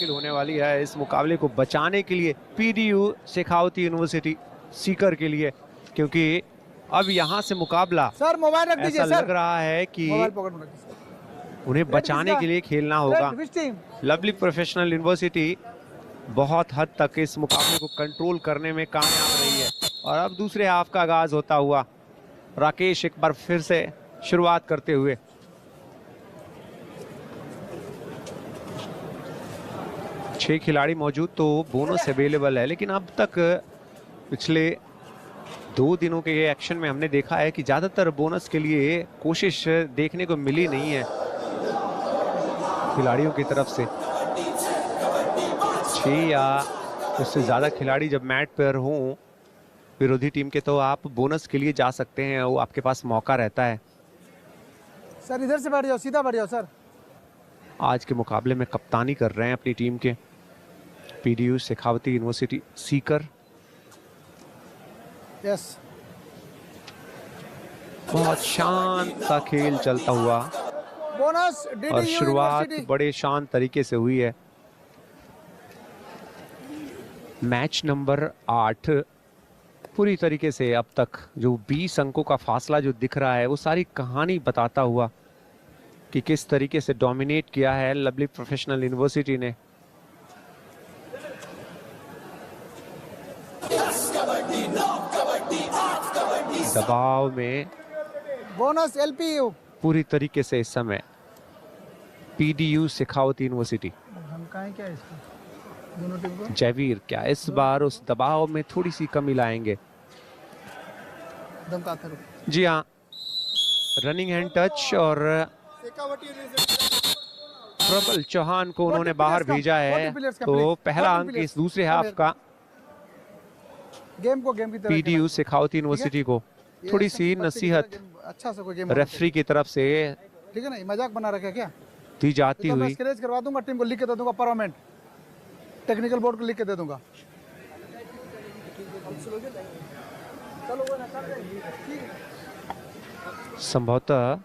मुश्किल होने वाली है इस मुकाबले को बचाने के लिए पीडीयू शेखावती यूनिवर्सिटी सीकर के लिए, क्योंकि अब यहाँ से मुकाबला सर मोबाइल रख दीजिए ऐसा सर, लग रहा है कि मोबाइल पॉकेट में रख दीजिए। उन्हें बचाने के लिए खेलना होगा। लवली प्रोफेशनल यूनिवर्सिटी बहुत हद तक इस मुकाबले को कंट्रोल करने में कामयाब रही है और अब दूसरे हाफ का आगाज होता हुआ राकेश एक बार फिर से शुरुआत करते हुए। छह खिलाड़ी मौजूद तो बोनस अवेलेबल है, लेकिन अब तक पिछले 2 दिनों के एक्शन में हमने देखा है कि ज्यादातर बोनस के लिए कोशिश देखने को मिली नहीं है खिलाड़ियों की तरफ से। 6 या उससे ज्यादा खिलाड़ी जब मैट पर हों विरोधी टीम के, तो आप बोनस के लिए जा सकते हैं, वो आपके पास मौका रहता है। सर इधर से बैठ जाओ, सीधा बैठ जाओ सर। आज के मुकाबले में कप्तानी कर रहे हैं अपनी टीम के PDU Shekhawati university Sikar. Yes, बहुत शांत सा खेल चलता हुआ बोनस और शुरुआत बड़े शांत तरीके से हुई है। मैच नंबर 8 पूरी तरीके से अब तक जो 20 अंकों का फासला जो दिख रहा है वो सारी कहानी बताता हुआ कि किस तरीके से डोमिनेट किया है लवली प्रोफेशनल यूनिवर्सिटी ने। दबाव में बोनस एलपीयू पूरी तरीके से इस समय पीडीयू शेखावती यूनिवर्सिटी। क्या है इसको? दोनों टीम को जयवीर क्या इस बार उस दबाव में थोड़ी सी कमी लाएंगे? जी हाँ, रनिंग हैंड टच और प्रबल चौहान को उन्होंने बाहर भेजा है, तो पहला अंक इस दूसरे हाफ का गेम की तरह पीडीयू शेखावती यूनिवर्सिटी को। थोड़ी सी नसीहत अच्छा सा कोई गेम रेफरी की तरफ से ठीक है ना, मजाक बना रखा क्या दी जाती तो हुई। मैं स्क्रैच करवा दूंगा, टीम को लिख के दे दूंगा, परमानेंट टेक्निकल बोर्ड को लिख के दे दूंगा। संभवतः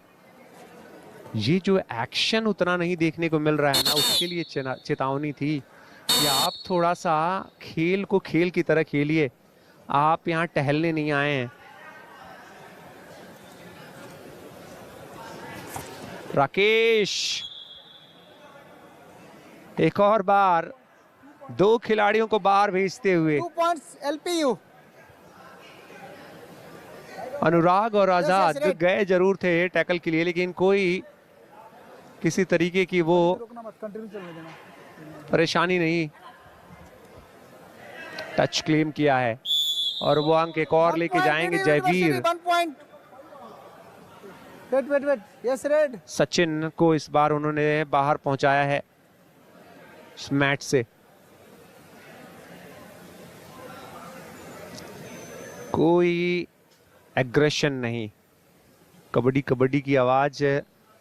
ये जो एक्शन उतना नहीं देखने को मिल रहा है ना, उसके लिए चेतावनी थी कि आप थोड़ा सा खेल को खेल की तरह खेलिए, आप यहाँ टहलने नहीं आए हैं। राकेश एक और बार 2 खिलाड़ियों को बाहर भेजते हुए। 2 पॉइंट्स एलपीयू। अनुराग और आजाद गए जरूर थे टैकल के लिए, लेकिन कोई किसी तरीके की वो परेशानी नहीं। टच क्लेम किया है और वो अंक एक और लेके जाएंगे Jaiveer. Wait yes raid. Sachin को इस बार उन्होंने बाहर पहुंचाया है इस मैच से। कोई एग्रेशन नहीं, कबड्डी कबड्डी की आवाज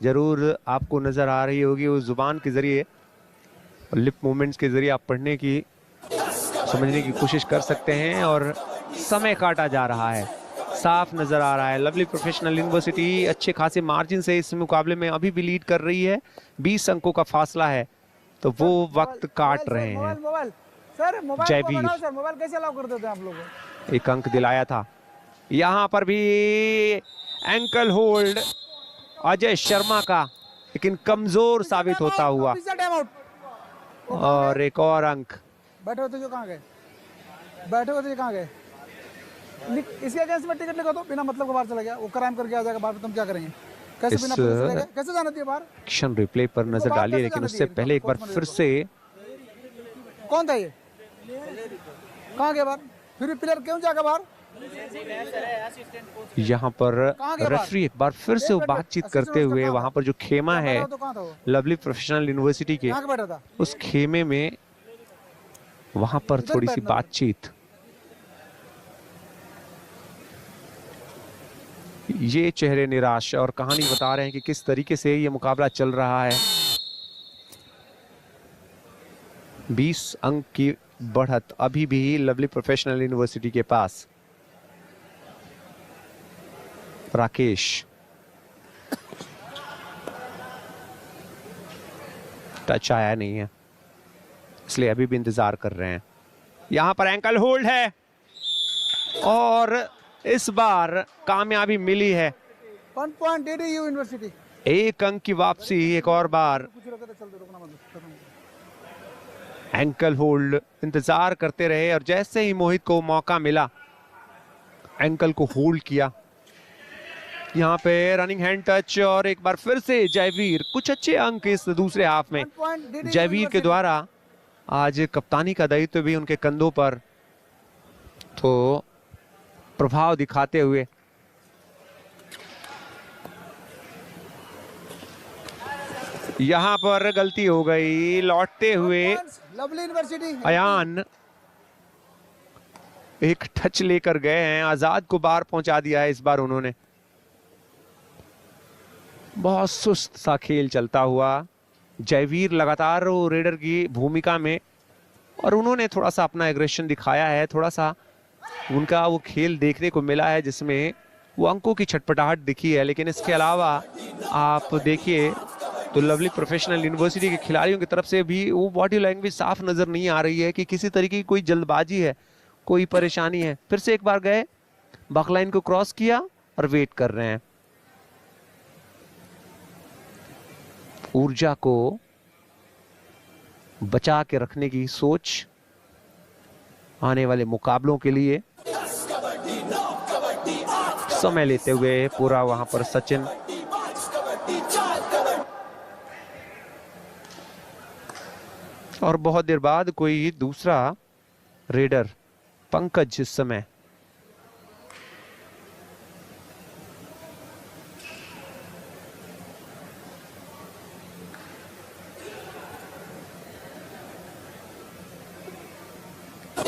जरूर आपको नजर आ रही होगी, उस जुबान के जरिए लिप मूवमेंट्स के जरिए आप पढ़ने की समझने की कोशिश कर सकते हैं। और समय काटा जा रहा है, साफ नजर आ रहा है लवली प्रोफेशनल यूनिवर्सिटी अच्छे खासे मार्जिन से इस मुकाबले में अभी भी लीड कर रही है। 20 अंकों का फासला है, तो वो वक्त काट रहे हैं। जयवीर मोबाइल कैसे अलाउ कर देते हैं आप लोग? एक अंक दिलाया था। यहाँ पर भी एंकल होल्ड अजय शर्मा का, लेकिन कमजोर साबित होता हुआ और एक और अंक। बैठे होते जो कहाँ गए? बैठे होते जो कहाँ गए? इसके अगेंस्ट में टिकट लिखा दो, बिना मतलब का बाहर चला गया, वो क्राइम करके आ जाएगा बाहर, तुम क्या करेंगे? कैसे बिना पुलिस लेके कैसे जाना चाहिए बाहर? एक्शन रिप्ले पर नजर डालिए, लेकिन उससे पहले एक बार फिर से कौन था ये? कहाँ गया बाहर? फिर भी प्लेयर क्यों जाएगा बाहर? यहाँ पर रेफरी एक बार फिर से बातचीत करते हुए वहां पर जो खेमा है लवली प्रोफेशनल यूनिवर्सिटी के, उस खेमे में वहां पर थोड़ी सी बातचीत। ये चेहरे निराश और कहानी बता रहे हैं कि किस तरीके से ये मुकाबला चल रहा है। 20 अंक की बढ़त अभी भी लवली प्रोफेशनल यूनिवर्सिटी के पास। राकेश टच आया नहीं है। इसलिए अभी भी इंतजार कर रहे हैं। यहां पर एंकल होल्ड है और इस बार कामयाबी मिली है। 1 पॉइंट DDU यूनिवर्सिटी। 1 अंक की वापसी एक और बार। एंकल होल्ड इंतजार करते रहे और जैसे ही मोहित को मौका मिला एंकल को होल्ड किया। यहाँ पे रनिंग हैंड टच और एक बार फिर से जयवीर। कुछ अच्छे अंक इस दूसरे हाफ में जयवीर के द्वारा। आज कप्तानी का दायित्व भी उनके कंधों पर, तो प्रभाव दिखाते हुए यहां पर गलती हो गई। लौटते हुए लवली यूनिवर्सिटी अयान एक टच लेकर गए हैं। आजाद को बाहर पहुंचा दिया है इस बार उन्होंने। बहुत सुस्त सा खेल चलता हुआ। जयवीर लगातार वो रेडर की भूमिका में और उन्होंने थोड़ा सा अपना एग्रेशन दिखाया है। थोड़ा सा उनका वो खेल देखने को मिला है जिसमें वो अंकों की छटपटाहट दिखी है। लेकिन इसके अलावा आप देखिए तो लवली प्रोफेशनल यूनिवर्सिटी के खिलाड़ियों की तरफ से भी वो बॉडी लैंग्वेज साफ नजर नहीं आ रही है कि किसी तरीके की कोई जल्दबाजी है, कोई परेशानी है। फिर से एक बार गए, बकलाइन को क्रॉस किया और वेट कर रहे हैं। ऊर्जा को बचा के रखने की सोच आने वाले मुकाबलों के लिए समय लेते हुए पूरा वहां पर सचिन। और बहुत देर बाद कोई दूसरा रेडर पंकज इस समय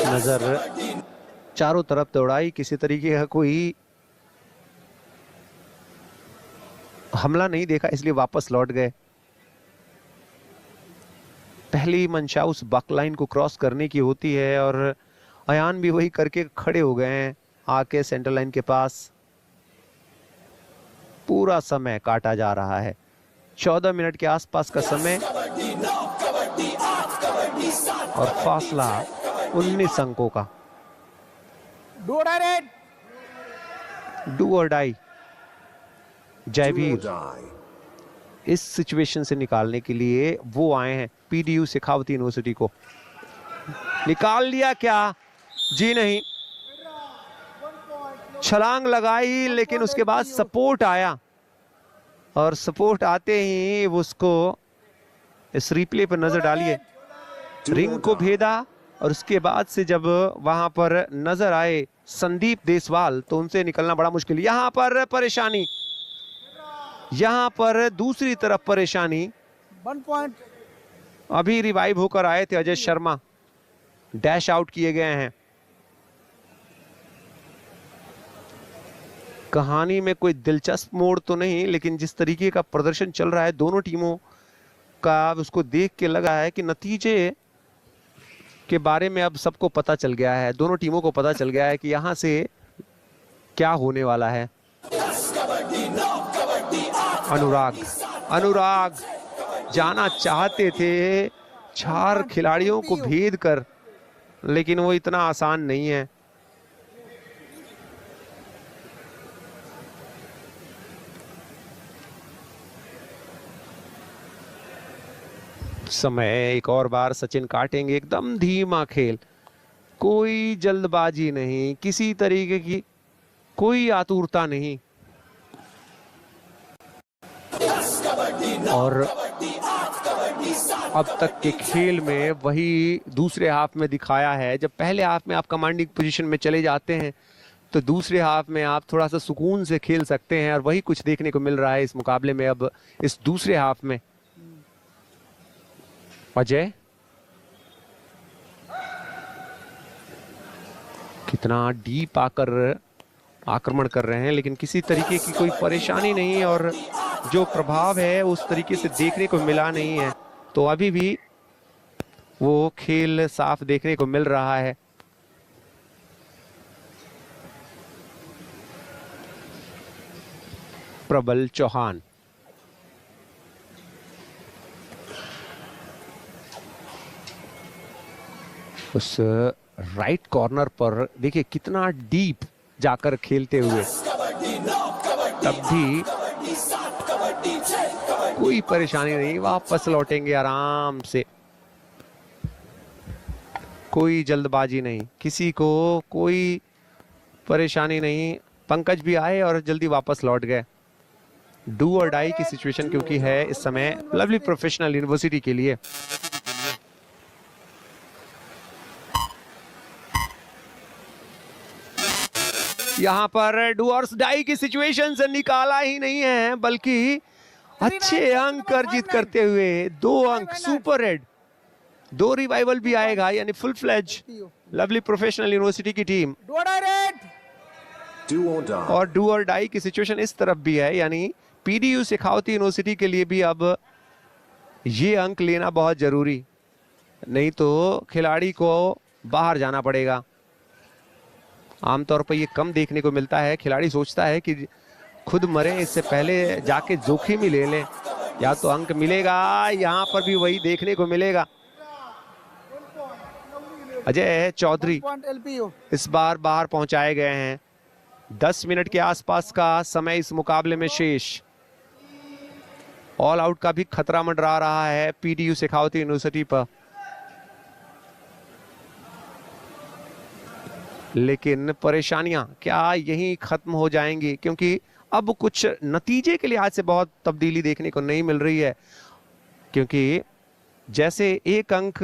नजर चारों तरफ दौड़ाई। किसी तरीके का कोई हमला नहीं देखा इसलिए वापस लौट गए। पहली मंशा उस बकलाइन को क्रॉस करने की होती है और अयान भी वही करके खड़े हो गए हैं आके सेंटर लाइन के पास। पूरा समय काटा जा रहा है, 14 मिनट के आसपास का समय और फासला 19 अंकों का। डू और डाई जयवीर इस सिचुएशन से निकालने के लिए वो आए हैं। PDU शेखावती यूनिवर्सिटी को निकाल लिया क्या? जी नहीं, छलांग लगाई लेकिन उसके बाद सपोर्ट आया और सपोर्ट आते ही उसको इस रिप्ले पर नजर डालिए, रिंग को भेदा और उसके बाद से जब वहां पर नजर आए संदीप देसवाल तो उनसे निकलना बड़ा मुश्किल। यहां पर परेशानी, यहां पर दूसरी तरफ परेशानी। 1 पॉइंट। अभी रिवाइव होकर आए थे अजय शर्मा, डैश आउट किए गए हैं। कहानी में कोई दिलचस्प मोड़ तो नहीं, लेकिन जिस तरीके का प्रदर्शन चल रहा है दोनों टीमों का, उसको देख के लगा है कि नतीजे के बारे में अब सबको पता चल गया है। दोनों टीमों को पता चल गया है कि यहां से क्या होने वाला है। अनुराग जाना चाहते थे 4 खिलाड़ियों को भेद कर, लेकिन वो इतना आसान नहीं है। समय एक और बार सचिन काटेंगे। एकदम धीमा खेल, कोई जल्दबाजी नहीं, किसी तरीके की कोई आतुरता नहीं। और अब तक के खेल में वही दूसरे हाफ में दिखाया है। जब पहले हाफ में आप कमांडिंग पोजीशन में चले जाते हैं तो दूसरे हाफ में आप थोड़ा सा सुकून से खेल सकते हैं और वही कुछ देखने को मिल रहा है इस मुकाबले में। अब इस दूसरे हाफ में अजय कितना डीप आकर आक्रमण कर रहे हैं, लेकिन किसी तरीके की कोई परेशानी नहीं और जो प्रभाव है उस तरीके से देखने को मिला नहीं है। तो अभी भी वो खेल साफ देखने को मिल रहा है। प्रबल चौहान उस राइट कॉर्नर पर देखिए कितना डीप जाकर खेलते हुए, तब भी कोई परेशानी नहीं, वापस लौटेंगे आराम से, कोई जल्दबाजी नहीं, किसी को कोई परेशानी नहीं। पंकज भी आए और जल्दी वापस लौट गए। डू और डाई की सिचुएशन क्योंकि है इस समय लवली प्रोफेशनल यूनिवर्सिटी के लिए। यहां पर डू और डाई की सिचुएशन से निकाला ही नहीं है, बल्कि अच्छे अंक अर्जित करते हुए 2 अंक, सुपर रेड, 2 रिवाइवल भी आएगा, यानी full fledge Lovely Professional University की टीम। और डू और डाई की सिचुएशन इस तरफ भी है, यानी पीडीयू शेखावती यूनिवर्सिटी के लिए भी अब ये अंक लेना बहुत जरूरी, नहीं तो खिलाड़ी को बाहर जाना पड़ेगा। आमतौर पर ये कम देखने को मिलता है, खिलाड़ी सोचता है कि खुद मरे इससे पहले जाके जोखिम ही ले ले, या तो अंक मिलेगा। यहां पर भी वही देखने को मिलेगा। अजय चौधरी इस बार बाहर पहुंचाए गए हैं। 10 मिनट के आसपास का समय इस मुकाबले में शेष। ऑल आउट का भी खतरा मंडरा रहा है पीडीयू शेखावती यूनिवर्सिटी पर, लेकिन परेशानियां क्या यहीं खत्म हो जाएंगी? क्योंकि अब कुछ नतीजे के लिहाज से बहुत तब्दीली देखने को नहीं मिल रही है, क्योंकि जैसे 1 अंक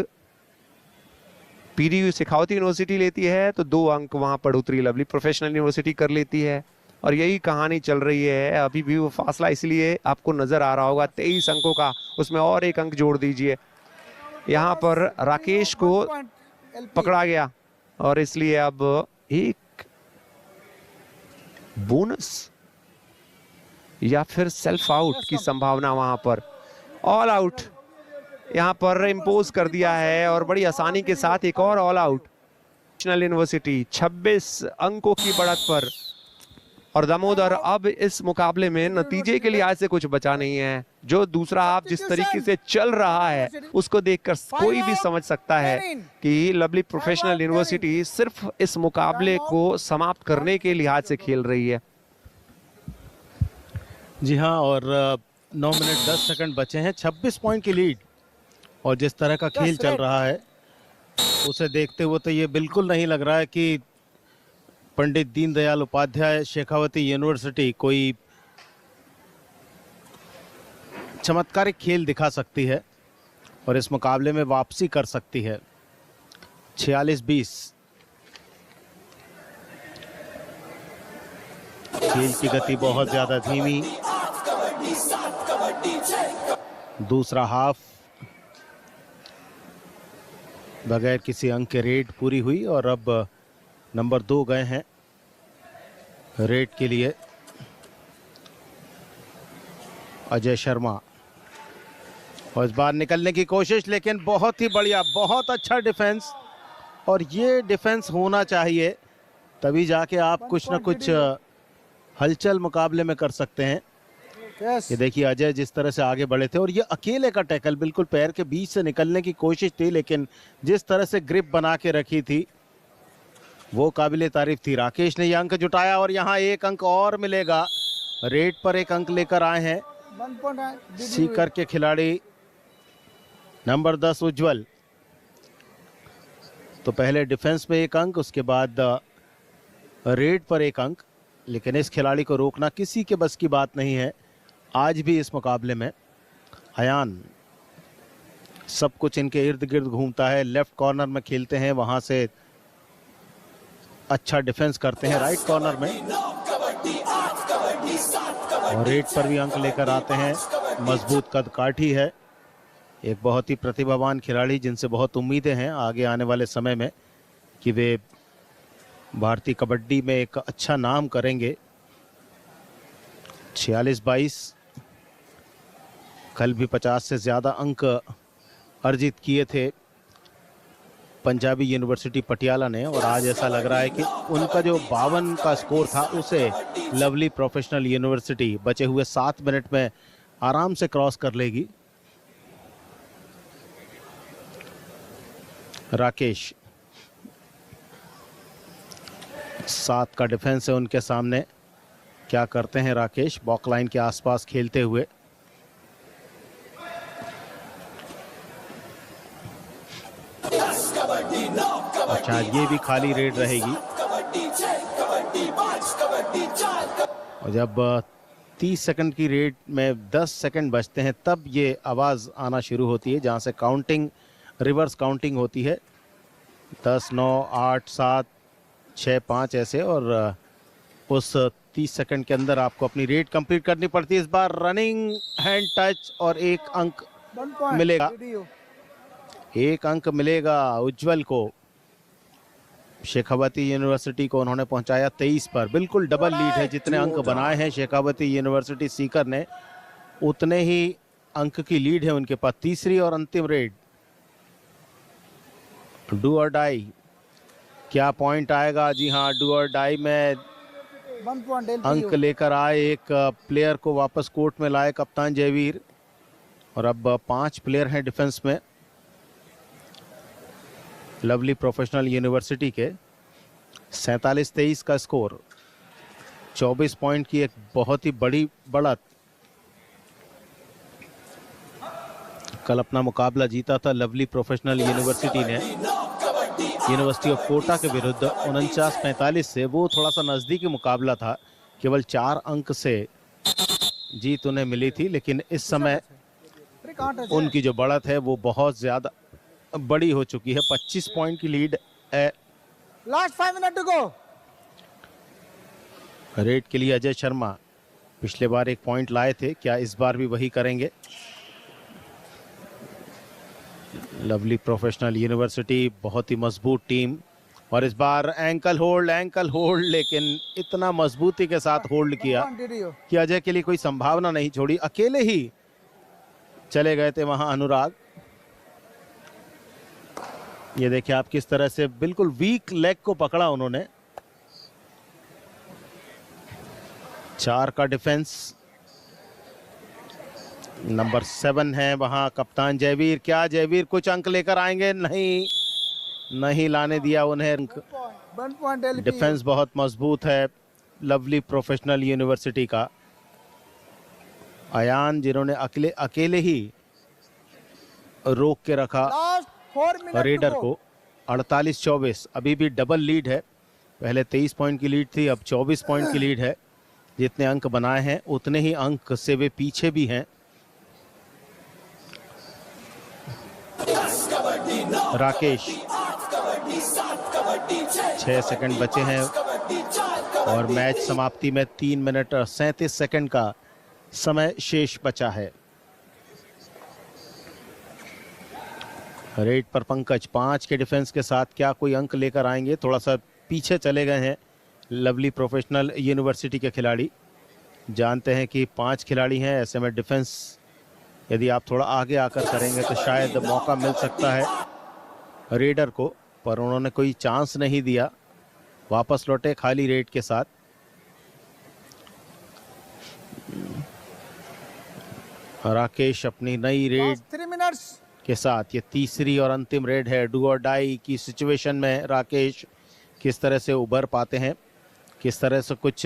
पीडीयू शेखावती यूनिवर्सिटी लेती है तो 2 अंक वहां बढ़ोतरी लवली प्रोफेशनल यूनिवर्सिटी कर लेती है, और यही कहानी चल रही है। अभी भी वो फासला इसलिए आपको नजर आ रहा होगा 23 अंकों का, उसमें और 1 अंक जोड़ दीजिए। यहां पर राकेश को पकड़ा गया और इसलिए अब 1 बोनस या फिर सेल्फ आउट की संभावना वहां पर। ऑल आउट यहां पर इंपोज कर दिया है और बड़ी आसानी के साथ एक और ऑल आउट। नेशनल यूनिवर्सिटी 26 अंकों की बढ़त पर, और दामोदर अब इस मुकाबले में नतीजे के लिहाज से कुछ बचा नहीं है। जो दूसरा हाफ जिस तरीके से चल रहा है उसको देखकर कोई भी समझ सकता है कि लवली प्रोफेशनल यूनिवर्सिटी सिर्फ इस मुकाबले को समाप्त करने के लिहाज से खेल रही है। जी हाँ, और 9 मिनट 10 सेकंड बचे हैं, 26 पॉइंट की लीड, और जिस तरह का खेल चल रहा है उसे देखते हुए तो ये बिल्कुल नहीं लग रहा है कि पंडित दीनदयाल उपाध्याय शेखावती यूनिवर्सिटी कोई चमत्कारिक खेल दिखा सकती है और इस मुकाबले में वापसी कर सकती है। 46-20 खेल की गति बहुत ज्यादा धीमी। दूसरा हाफ बगैर किसी अंक के रेड पूरी हुई और अब नंबर 2 गए हैं रेड के लिए अजय शर्मा, और इस बार निकलने की कोशिश, लेकिन बहुत ही बढ़िया, बहुत अच्छा डिफेंस, और ये डिफेंस होना चाहिए तभी जाके आप कुछ ना कुछ हलचल मुकाबले में कर सकते हैं। ये देखिए अजय जिस तरह से आगे बढ़े थे, और ये अकेले का टैकल बिल्कुल पैर के बीच से निकलने की कोशिश थी, लेकिन जिस तरह से ग्रिप बना के रखी थी वो काबिले तारीफ थी। राकेश ने यह अंक जुटाया और यहाँ 1 अंक और मिलेगा। रेड पर 1 अंक लेकर आए हैं सीकर के खिलाड़ी नंबर 10 उज्जवल। तो पहले डिफेंस पे 1 अंक, उसके बाद रेड पर 1 अंक, लेकिन इस खिलाड़ी को रोकना किसी के बस की बात नहीं है। आज भी इस मुकाबले में अयान सब कुछ इनके इर्द गिर्द घूमता है, लेफ्ट कॉर्नर में खेलते हैं, वहां से अच्छा डिफेंस करते हैं राइट कॉर्नर में, और रेड पर भी अंक लेकर आते हैं। मजबूत कद काठी है, एक बहुत ही प्रतिभावान खिलाड़ी जिनसे बहुत उम्मीदें हैं आगे आने वाले समय में कि वे भारतीय कबड्डी में एक अच्छा नाम करेंगे। 46-22 कल भी 50 से ज़्यादा अंक अर्जित किए थे पंजाबी यूनिवर्सिटी पटियाला ने, और आज ऐसा लग रहा है कि उनका जो 52 का स्कोर था उसे लवली प्रोफेशनल यूनिवर्सिटी बचे हुए 7 मिनट में आराम से क्रॉस कर लेगी। राकेश 7 का डिफेंस है उनके सामने। क्या करते हैं राकेश बॉक लाइन के आसपास खेलते हुए। अच्छा, ये भी खाली रेड रहेगी। और जब 30 सेकंड की रेड में 10 सेकंड बचते हैं तब ये आवाज़ आना शुरू होती है, जहां से काउंटिंग, रिवर्स काउंटिंग होती है। 10, 9, 8, 7, 6, 5 ऐसे, और उस 30 सेकंड के अंदर आपको अपनी रेड कंप्लीट करनी पड़ती है। इस बार रनिंग हैंड टच और 1 अंक 1 point मिलेगा। DDU। 1 अंक मिलेगा उज्जवल को। शेखावती यूनिवर्सिटी को उन्होंने पहुंचाया 23 पर। बिल्कुल डबल लीड है। जितने अंक बनाए हैं शेखावती यूनिवर्सिटी सीकर ने, उतने ही अंक की लीड है उनके पास। तीसरी और अंतिम रेड, डू और डाई। क्या पॉइंट आएगा? जी हाँ, डू और डाई में 1 point LPU। अंक लेकर आए, एक प्लेयर को वापस कोर्ट में लाए कप्तान जयवीर। और अब 5 प्लेयर हैं डिफेंस में लवली प्रोफेशनल यूनिवर्सिटी के। 47-23 का स्कोर, 24 पॉइंट की एक बहुत ही बड़ी बढ़त। कल अपना मुकाबला जीता था लवली प्रोफेशनल यूनिवर्सिटी ने यूनिवर्सिटी ऑफ कोटा के विरुद्ध 49-45 से। वो थोड़ा सा नज़दीकी मुकाबला था, केवल 4 अंक से जीत उन्हें मिली थी। लेकिन इस समय उनकी जो बढ़त है वो बहुत ज़्यादा बड़ी हो चुकी है। 25 पॉइंट की लीड है। Last 5 minute to go. Raid के लिए अजय शर्मा पिछले बार 1 पॉइंट लाए थे, क्या इस बार भी वही करेंगे? लवली प्रोफेशनल यूनिवर्सिटी बहुत ही मजबूत टीम, और इस बार एंकल होल्ड, लेकिन इतना मजबूती के साथ होल्ड किया कि अजय के लिए कोई संभावना नहीं छोड़ी। अकेले ही चले गए थे वहां अनुराग। ये देखिए आप किस तरह से बिल्कुल वीक लेग को पकड़ा उन्होंने। 4 का डिफेंस, नंबर 7 है वहां कप्तान जयवीर। क्या जयवीर कुछ अंक लेकर आएंगे? नहीं लाने दिया उन्हें अंक। 1 point LPU। डिफेंस बहुत मजबूत है लवली प्रोफेशनल यूनिवर्सिटी का। अयान जिन्होंने अकेले ही रोक के रखा लास्ट 4 मिनट रेडर को। 48-24 अभी भी डबल लीड है। पहले 23 पॉइंट की लीड थी, अब 24 पॉइंट की लीड है। जितने अंक बनाए हैं उतने ही अंक से वे पीछे भी हैं। राकेश, 6 सेकंड बचे हैं और मैच समाप्ति में 3 मिनट और 37 सेकंड का समय शेष बचा है। रेड पर पंकज 5 के डिफेंस के साथ क्या कोई अंक लेकर आएंगे? थोड़ा सा पीछे चले गए हैं लवली प्रोफेशनल यूनिवर्सिटी के खिलाड़ी। जानते हैं कि 5 खिलाड़ी हैं, ऐसे में डिफेंस यदि आप थोड़ा आगे आकर करेंगे तो शायद मौका मिल सकता है रेडर को, पर उन्होंने कोई चांस नहीं दिया। वापस लौटे खाली रेड के साथ। राकेश अपनी नई रेड 3 मिनट्स के साथ, ये तीसरी और अंतिम रेड है। डू और डाई की सिचुएशन में राकेश किस तरह से उभर पाते हैं, किस तरह से कुछ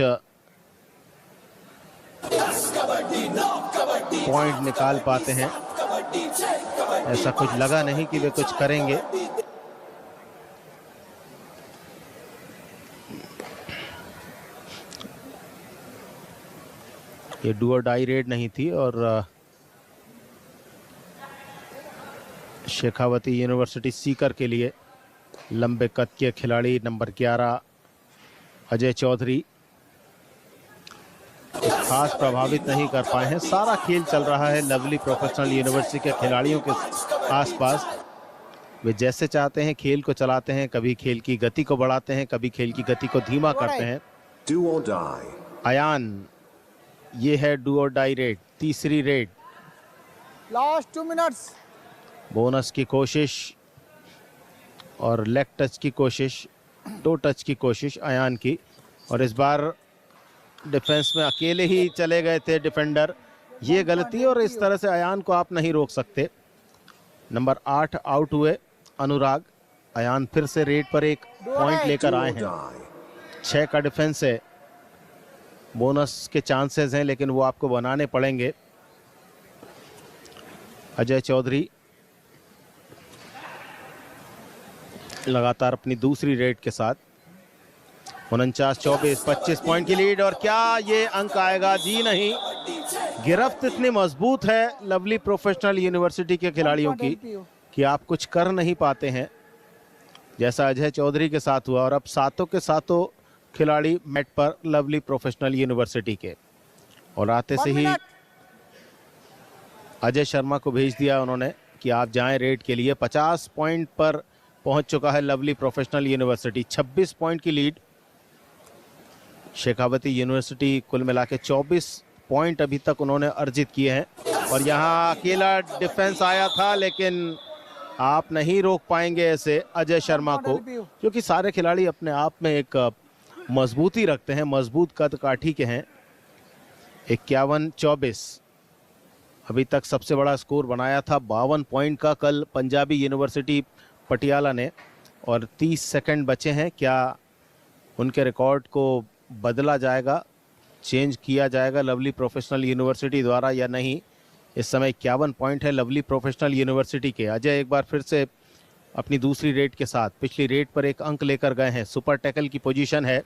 पॉइंट निकाल पाते हैं। ऐसा कुछ लगा नहीं कि वे कुछ करेंगे। ये डू और डाई रेड नहीं थी, और शेखावती यूनिवर्सिटी सीकर के लिए लंबे कद के खिलाड़ी नंबर 11 अजय चौधरी खास प्रभावित नहीं कर पाए हैं। सारा खेल चल रहा है लवली प्रोफेशनल यूनिवर्सिटी के खिलाड़ियों के आसपास। वे जैसे चाहते हैं खेल को चलाते हैं, कभी खेल की गति को बढ़ाते हैं, कभी खेल की गति को धीमा करते हैं। Do or die. अयान, ये है डू और डाई रेड, तीसरी रेड। Last 2 minutes. बोनस की कोशिश और लेग टच की कोशिश, टो टच की कोशिश अयान की। और इस बार डिफेंस में अकेले ही चले गए थे डिफेंडर, ये गलती, और इस तरह से अयान को आप नहीं रोक सकते। नंबर 8 आउट हुए अनुराग। अयान फिर से रेड पर एक पॉइंट लेकर आए हैं। 6 का डिफेंस है, बोनस के चांसेस हैं लेकिन वो आपको बनाने पड़ेंगे। अजय चौधरी लगातार अपनी दूसरी रेड के साथ 49-24, 25 पॉइंट की लीड। और क्या ये अंक आएगा? जी नहीं। गिरफ्त इतनी मजबूत है लवली प्रोफेशनल यूनिवर्सिटी के खिलाड़ियों की कि आप कुछ कर नहीं पाते हैं, जैसा अजय चौधरी के साथ हुआ। और अब सातों के सातों खिलाड़ी मैट पर लवली प्रोफेशनल यूनिवर्सिटी के, और आते से ही अजय शर्मा को भेज दिया उन्होंने कि आप जाएं रेड के लिए। 50 पॉइंट पर पहुंच चुका है लवली प्रोफेशनल यूनिवर्सिटी, 26 पॉइंट की लीड। शेखावती यूनिवर्सिटी कुल मिला के 24 पॉइंट अभी तक उन्होंने अर्जित किए हैं। और यहाँ अकेला डिफेंस आया था लेकिन आप नहीं रोक पाएंगे ऐसे अजय शर्मा को, क्योंकि सारे खिलाड़ी अपने आप में एक मजबूती रखते हैं, मजबूत कद काठी के हैं। 51-24 अभी तक सबसे बड़ा स्कोर बनाया था 52 पॉइंट का कल पंजाबी यूनिवर्सिटी पटियाला ने, और 30 सेकंड बचे हैं। क्या उनके रिकॉर्ड को बदला जाएगा, चेंज किया जाएगा लवली प्रोफेशनल यूनिवर्सिटी द्वारा या नहीं? इस समय 51 पॉइंट है लवली प्रोफेशनल यूनिवर्सिटी के। अजय एक बार फिर से अपनी दूसरी रेड के साथ पिछली रेड पर एक अंक लेकर गए हैं। सुपर टैकल की पोजीशन है,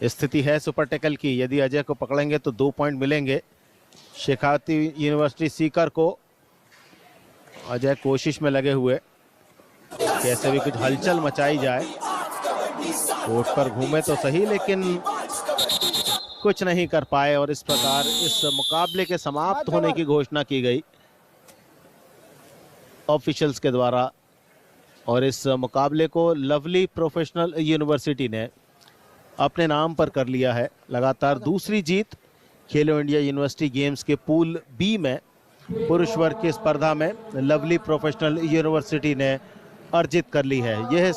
स्थिति है सुपर टैकल की। यदि अजय को पकड़ेंगे तो 2 पॉइंट मिलेंगे शेखावती यूनिवर्सिटी सीकर को। अजय कोशिश में लगे हुए कैसे भी कुछ हलचल मचाई जाए, कोर्ट पर घूमे तो सही लेकिन कुछ नहीं कर पाए। और इस प्रकार इस मुकाबले के समाप्त होने की घोषणा की गई ऑफिशियल्स के द्वारा, और इस मुकाबले को लवली प्रोफेशनल यूनिवर्सिटी ने अपने नाम पर कर लिया है। लगातार दूसरी जीत खेलो इंडिया यूनिवर्सिटी गेम्स के पूल बी में पुरुष वर्ग की स्पर्धा में लवली प्रोफेशनल यूनिवर्सिटी ने अर्जित कर ली है। यह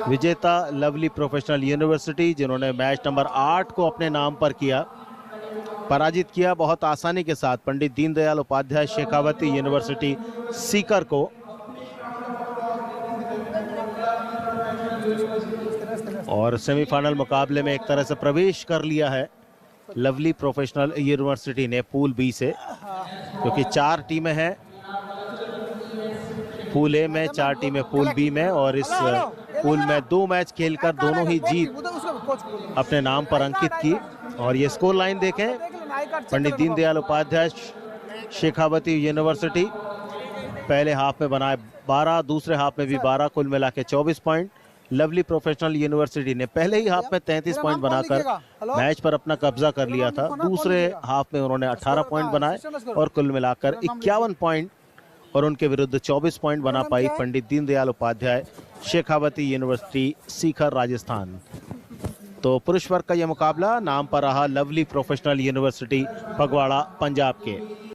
विजेता लवली प्रोफेशनल यूनिवर्सिटी, जिन्होंने मैच नंबर 8 को अपने नाम पर किया, पराजित किया बहुत आसानी के साथ पंडित दीनदयाल उपाध्याय शेखावती यूनिवर्सिटी सीकर को। और सेमीफाइनल मुकाबले में एक तरह से प्रवेश कर लिया है लवली प्रोफेशनल यूनिवर्सिटी ने पूल बी से, क्योंकि 4 टीमें हैं पूल ए में, 4 टीमें पूल बी में, और इस पूल में 2 मैच खेलकर दोनों ही जीत अपने नाम पर अंकित की। और ये स्कोर लाइन देखें, पंडित दीनदयाल उपाध्याय शेखावती यूनिवर्सिटी पहले हाफ में बनाए 12, दूसरे हाफ में भी 12, कुल मिला के 24 पॉइंट। लवली प्रोफेशनल यूनिवर्सिटी ने पहले ही हाफ में 33 पॉइंट बनाकर मैच पर अपना कब्जा कर लिया था। दूसरे हाफ में उन्होंने 18 पॉइंट बनाए और कुल मिलाकर 51 पॉइंट और उनके विरुद्ध 24 पॉइंट बना पाई पंडित दीनदयाल उपाध्याय शेखावती यूनिवर्सिटी सीकर राजस्थान। तो पुरुष वर्ग का यह मुकाबला नाम पर रहा lovely Professional university Phagwara Punjab के।